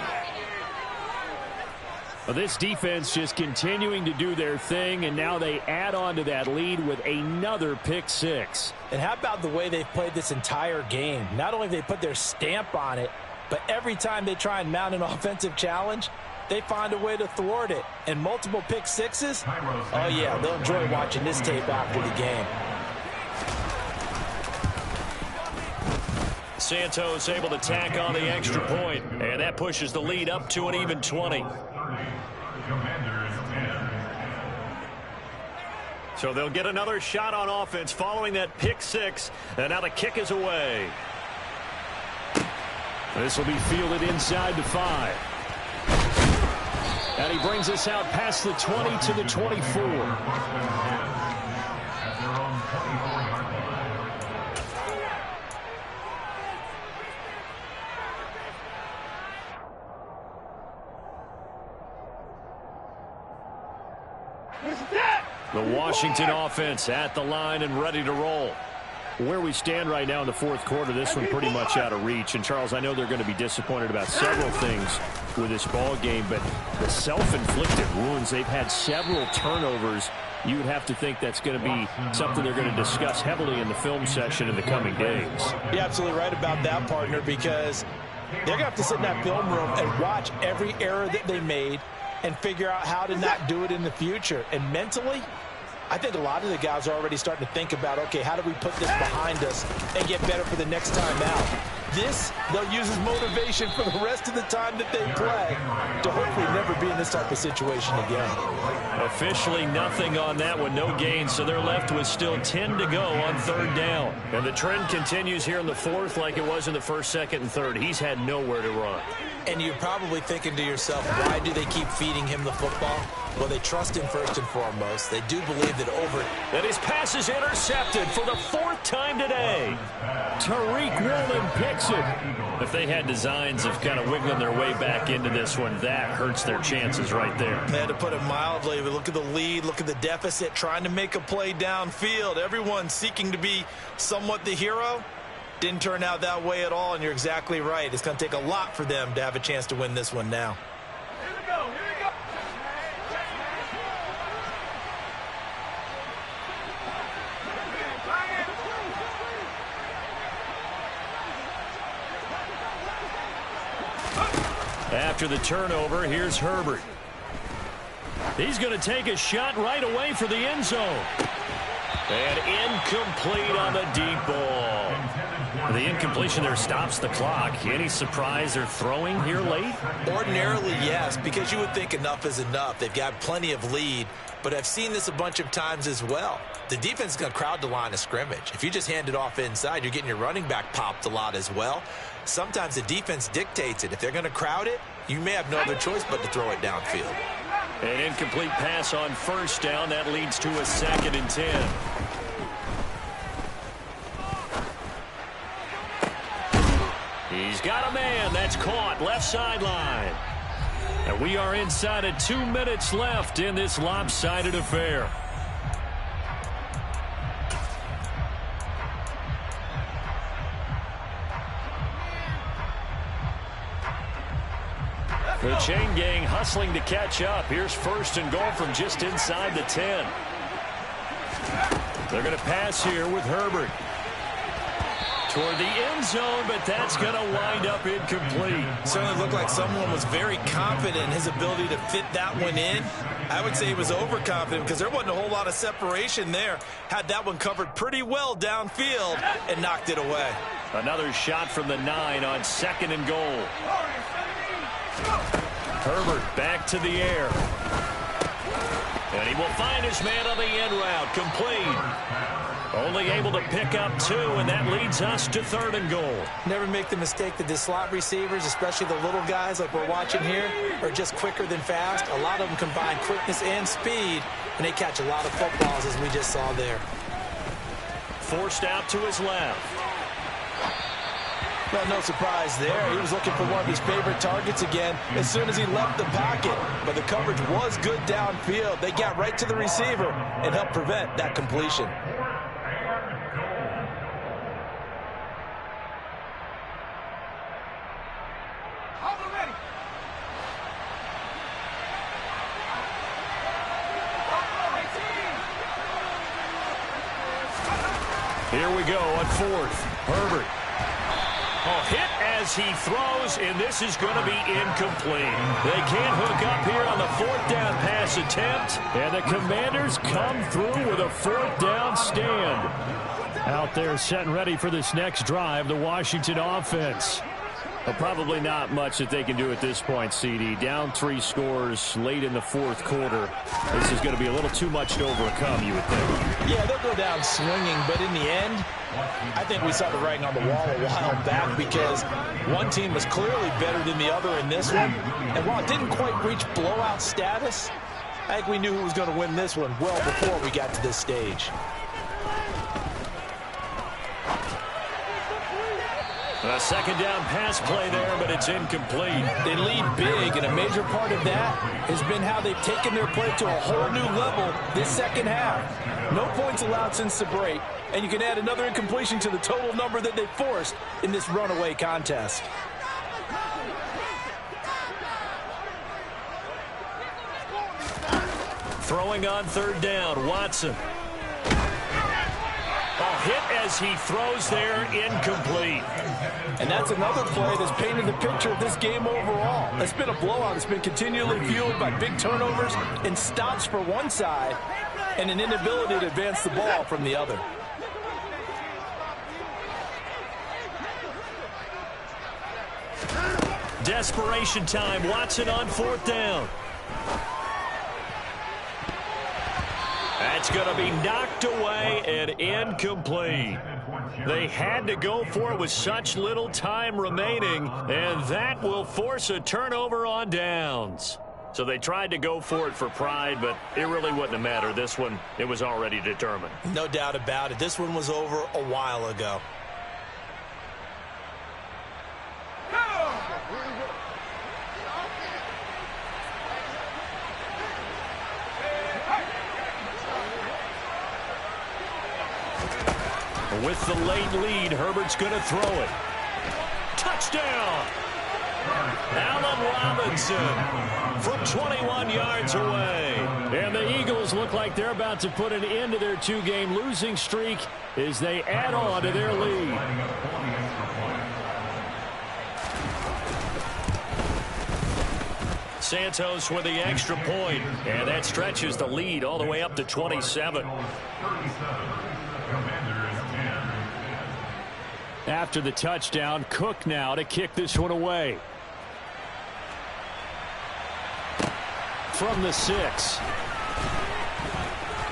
Speaker 5: Well, this defense just continuing to do their thing, and now they add on to that lead with another pick-6.
Speaker 6: And how about the way they've played this entire game? Not only have they put their stamp on it, but every time they try and mount an offensive challenge, they find a way to thwart it. And multiple pick-6s? Oh, yeah, they'll enjoy watching this tape after the game.
Speaker 5: Santos able to tack on the extra point, and that pushes the lead up to an even 20. So they'll get another shot on offense following that pick-6, and now the kick is away. This will be fielded inside the 5. And he brings us out past the 20 to the 24. The Washington offense at the line and ready to roll. Where we stand right now in the fourth quarter, this one pretty much out of reach. And, Charles, I know they're going to be disappointed about several things with this ball game, but the self-inflicted wounds, they've had several turnovers. You would have to think that's going to be something they're going to discuss heavily in the film session in the coming days.
Speaker 6: You're absolutely right about that, partner, because they're going to have to sit in that film room and watch every error that they made and figure out how to not do it in the future. And mentally, I think a lot of the guys are already starting to think about, okay, how do we put this behind us and get better for the next time out? This, they'll use as motivation for the rest of the time that they play to hopefully never be in this type of situation again.
Speaker 5: Officially nothing on that one, no gain, so they're left with still 10 to go on third down. And the trend continues here in the fourth like it was in the first, second, and third. He's had nowhere to run.
Speaker 6: And you're probably thinking to yourself, why do they keep feeding him the football? Well, they trust him first and foremost. They do believe that
Speaker 5: that his pass is intercepted for the fourth time today. Tariq Woolen picks it. If they had designs of kind of wiggling their way back into this one, that hurts their chances right there.
Speaker 6: They had to put it mildly. Look at the lead, look at the deficit, trying to make a play downfield. Everyone seeking to be somewhat the hero. Didn't turn out that way at all, and you're exactly right. It's going to take a lot for them to have a chance to win this one now.
Speaker 1: Here we go. Here we go.
Speaker 5: After the turnover, here's Herbert. He's going to take a shot right away for the end zone. And incomplete on the deep ball. The incompletion there stops the clock. Any surprise they're throwing here late?
Speaker 6: Ordinarily, yes, because you would think enough is enough. They've got plenty of lead, but I've seen this a bunch of times as well. The defense is going to crowd the line of scrimmage. If you just hand it off inside, you're getting your running back popped a lot as well. Sometimes the defense dictates it. If they're going to crowd it, you may have no other choice but to throw it downfield.
Speaker 5: An incomplete pass on first down. That leads to a 2nd and 10. He's got a man. That's caught left sideline. And we are inside of 2 minutes left in this lopsided affair. The chain gang hustling to catch up. Here's 1st and goal from just inside the 10. They're going to pass here with Herbert. Toward the end zone, but that's going to wind up incomplete.
Speaker 6: Certainly looked like someone was very confident in his ability to fit that one in. I would say he was overconfident because there wasn't a whole lot of separation there. Had that one covered pretty well downfield and knocked it away.
Speaker 5: Another shot from the 9 on 2nd and goal. Herbert back to the air. And he will find his man on the end route. Complete. Only able to pick up 2, and that leads us to 3rd and goal.
Speaker 6: Never make the mistake that the slot receivers, especially the little guys like we're watching here, are just quicker than fast. A lot of them combine quickness and speed, and they catch a lot of footballs, as we just saw there.
Speaker 5: Forced out to his left.
Speaker 6: Well, no surprise there. He was looking for one of his favorite targets again as soon as he left the pocket. But the coverage was good downfield. They got right to the receiver and helped prevent that completion.
Speaker 5: Here we go on 4th. Herbert. Oh, hit as he throws, and this is going to be incomplete. They can't hook up here on the 4th down pass attempt, and the Commanders come through with a 4th down stand. Out there setting ready for this next drive, the Washington offense. Well, probably not much that they can do at this point, CD. Down 3 scores late in the 4th quarter. This is going to be a little too much to overcome, you would think.
Speaker 6: Yeah, they'll go down swinging, but in the end, I think we saw the writing on the wall a while back because one team was clearly better than the other in this one. And while it didn't quite reach blowout status, I think we knew who was going to win this one well before we got to this stage.
Speaker 5: A 2nd down pass play there, but it's incomplete.
Speaker 6: They lead big, and a major part of that has been how they've taken their play to a whole new level this second half. No points allowed since the break, and you can add another incompletion to the total number that they forced in this runaway contest.
Speaker 5: Throwing on 3rd down, Watson. A hit as he throws there, incomplete.
Speaker 6: And that's another play that's painted the picture of this game overall. It's been a blowout. It's been continually fueled by big turnovers and stops for one side and an inability to advance the ball from the other.
Speaker 5: desperation time. Watson on 4th down. That's going to be knocked away and incomplete. They had to go for it with such little time remaining, and that will force a turnover on downs. So they tried to go for it for pride, but it really wouldn't have mattered. This one, it was already determined.
Speaker 6: No doubt about it. This one was over a while ago.
Speaker 5: With the late lead, Herbert's going to throw it. Touchdown! Allen Robinson from 21 yards away. And the Eagles look like they're about to put an end to their 2-game losing streak as they add on to their lead. Santos with the extra point, and that stretches the lead all the way up to 27. After the touchdown, Cook now to kick this one away. From the 6.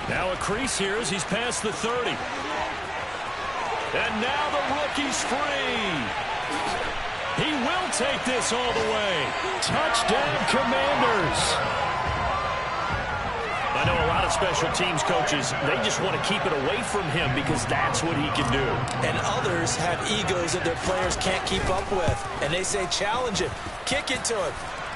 Speaker 5: Now a crease here as he's past the 30. And now the rookie's free. He will take this all the way. Touchdown, Commanders. I know a lot of special teams coaches, they just want to keep it away from him because that's what he can do.
Speaker 6: And others have egos that their players can't keep up with. And they say, challenge him, kick it to him.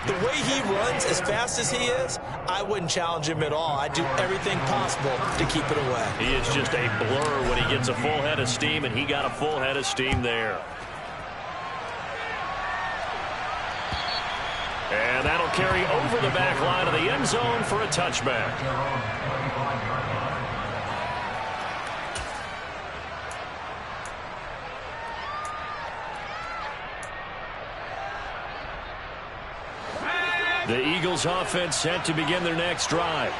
Speaker 6: The way he runs as fast as he is, I wouldn't challenge him at all. I'd do everything possible to keep it away.
Speaker 5: He is just a blur when he gets a full head of steam, and he got a full head of steam there. And that'll carry over the back line of the end zone for a touchback. The Eagles offense set to begin their next drive.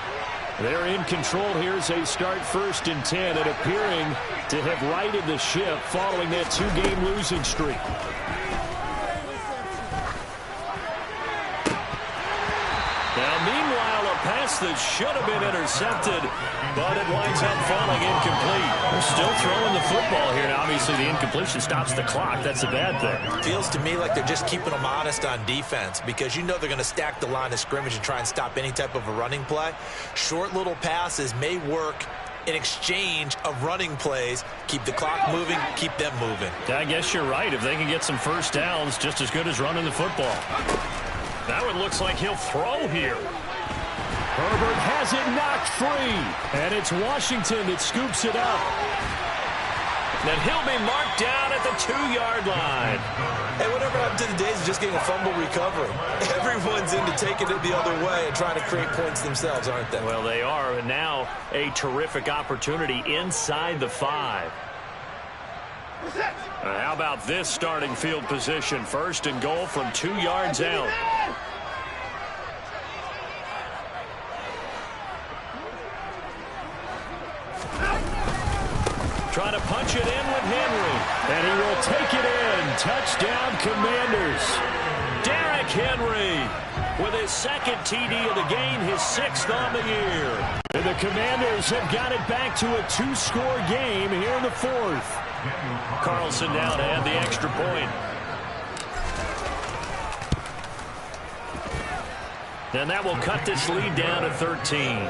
Speaker 5: They're in control here as they start 1st and 10 and appearing to have righted the ship following that 2-game losing streak. Now, meanwhile, a pass that should have been intercepted, but it winds up falling incomplete. They're still throwing the football here. Now, obviously, the incompletion stops the clock. That's a bad thing.
Speaker 6: Feels to me like they're just keeping them honest on defense because you know they're going to stack the line of scrimmage and try and stop any type of a running play. Short little passes may work in exchange of running plays. Keep the clock moving, keep them moving.
Speaker 5: I guess you're right. If they can get some first downs, just as good as running the football. That one looks like he'll throw here. Herbert has it knocked free. And it's Washington that scoops it up. Then he'll be marked down at the 2-yard line.
Speaker 6: Hey, whatever happened to the days of just getting a fumble recovery? Everyone's into taking it the other way and trying to create points themselves, aren't they?
Speaker 5: Well, they are. And now a terrific opportunity inside the 5. How about this starting field position? 1st and goal from 2 yards out. Trying to punch it in with Henry. And he will take it in. Touchdown, Commanders. Derrick Henry with his 2nd TD of the game, his 6th on the year. And the Commanders have got it back to a 2-score game here in the 4th. Carlson now to add the extra point. And that will cut this lead down to 13.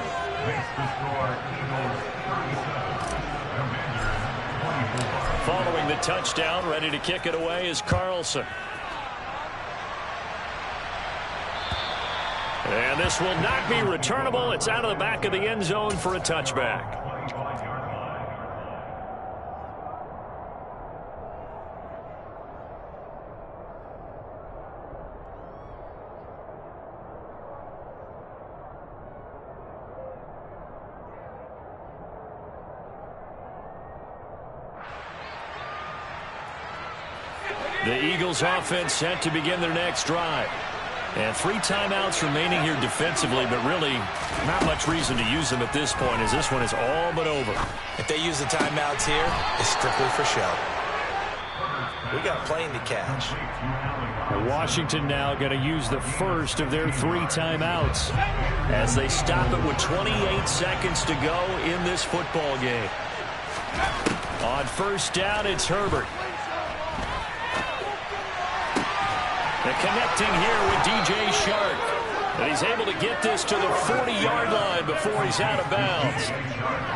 Speaker 5: Following the touchdown, ready to kick it away is Carlson. And this will not be returnable. It's out of the back of the end zone for a touchback. The Eagles offense set to begin their next drive. And 3 timeouts remaining here defensively, but really not much reason to use them at this point as this one is all but over.
Speaker 6: If they use the timeouts here, it's strictly for show. We got a plane to catch.
Speaker 5: Washington now going to use the first of their 3 timeouts as they stop it with 28 seconds to go in this football game. On first down, it's Herbert. And connecting here with DJ Shark. And he's able to get this to the 40-yard line before he's out of bounds.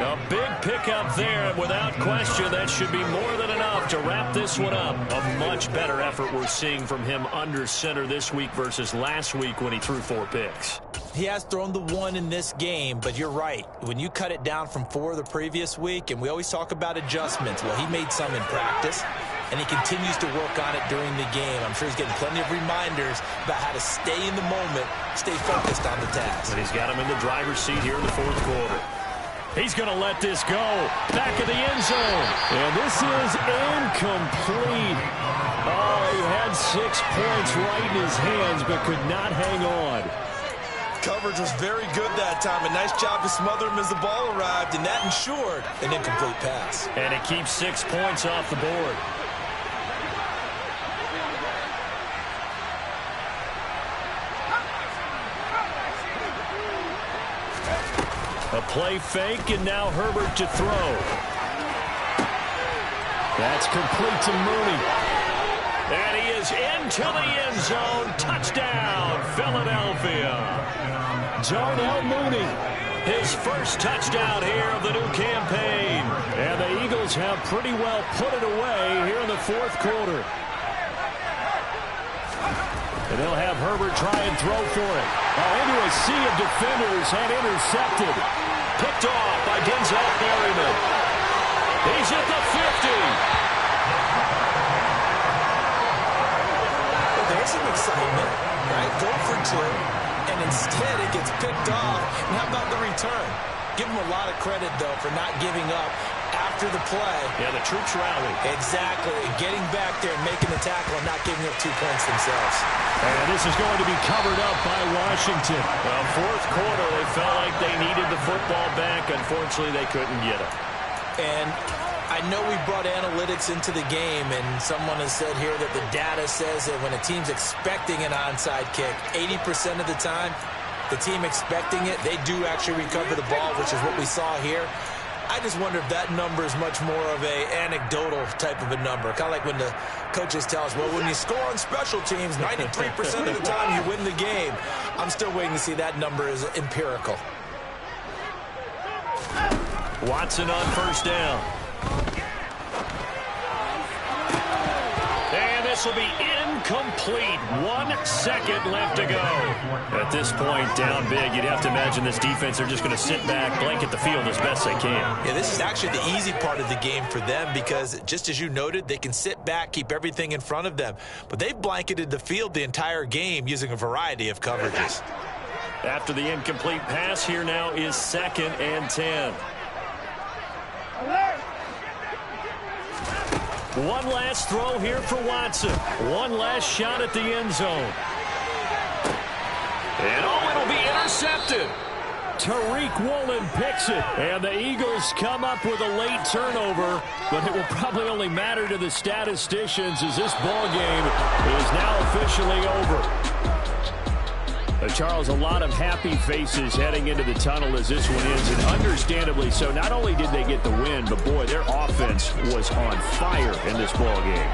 Speaker 5: A big pickup there, and without question, that should be more than enough to wrap this one up. A much better effort we're seeing from him under center this week versus last week when he threw 4 picks.
Speaker 6: He has thrown the 1 in this game, but you're right. When you cut it down from 4 the previous week, and we always talk about adjustments, well, he made some in practice, and he continues to work on it during the game. I'm sure he's getting plenty of reminders about how to stay in the moment, stay focused on the task.
Speaker 5: And he's got him in the driver's seat here in the 4th quarter. He's going to let this go. Back of the end zone. And this is incomplete. Oh, he had 6 points right in his hands, but could not hang on.
Speaker 6: Coverage was very good that time. A nice job to smother him as the ball arrived, and that ensured an incomplete pass.
Speaker 5: And it keeps 6 points off the board. A play fake, and now Herbert to throw. That's complete to Mooney. And he is into the end zone. Touchdown, Philadelphia. Darnell Mooney, his first touchdown here of the new campaign. And the Eagles have pretty well put it away here in the 4th quarter. And they'll have Herbert try and throw for it. Into a sea of defenders and intercepted. Picked off by Denzel Perryman. He's at the 50.
Speaker 6: Well, there's some excitement, right? Go for 2, and instead it gets picked off. And how about the return? Give him a lot of credit, though, for not giving up after the play.
Speaker 5: Yeah, the troops rally.
Speaker 6: Exactly. And getting back there and making the tackle and not giving up 2 points themselves.
Speaker 5: And this is going to be covered up by Washington. Well, 4th quarter, they felt like they needed the football back. Unfortunately, they couldn't get it.
Speaker 6: And I know we brought analytics into the game, and someone has said here that the data says that when a team's expecting an onside kick, 80% of the time, the team expecting it, they do actually recover the ball, which is what we saw here. I just wonder if that number is much more of a anecdotal type of a number. Kind of like when the coaches tell us, well, when you score on special teams, 93% of the time you win the game. I'm still waiting to see that number is empirical.
Speaker 5: Watson on first down. And this will be incomplete. 1 second left to go. At this point, down big, you'd have to imagine this defense are just going to sit back, blanket the field as best they can.
Speaker 6: Yeah, this is actually the easy part of the game for them because, just as you noted, they can sit back, keep everything in front of them. But they've blanketed the field the entire game using a variety of coverages.
Speaker 5: After the incomplete pass, here now is 2nd and 10. One last throw here for Watson. One last shot at the end zone. And it'll be intercepted. Tariq Woolen picks it. And the Eagles come up with a late turnover, but it will probably only matter to the statisticians as this ball game is now officially over. Charles, a lot of happy faces heading into the tunnel as this one ends, and understandably so. Not only did they get the win, but boy, their offense was on fire in this ball game.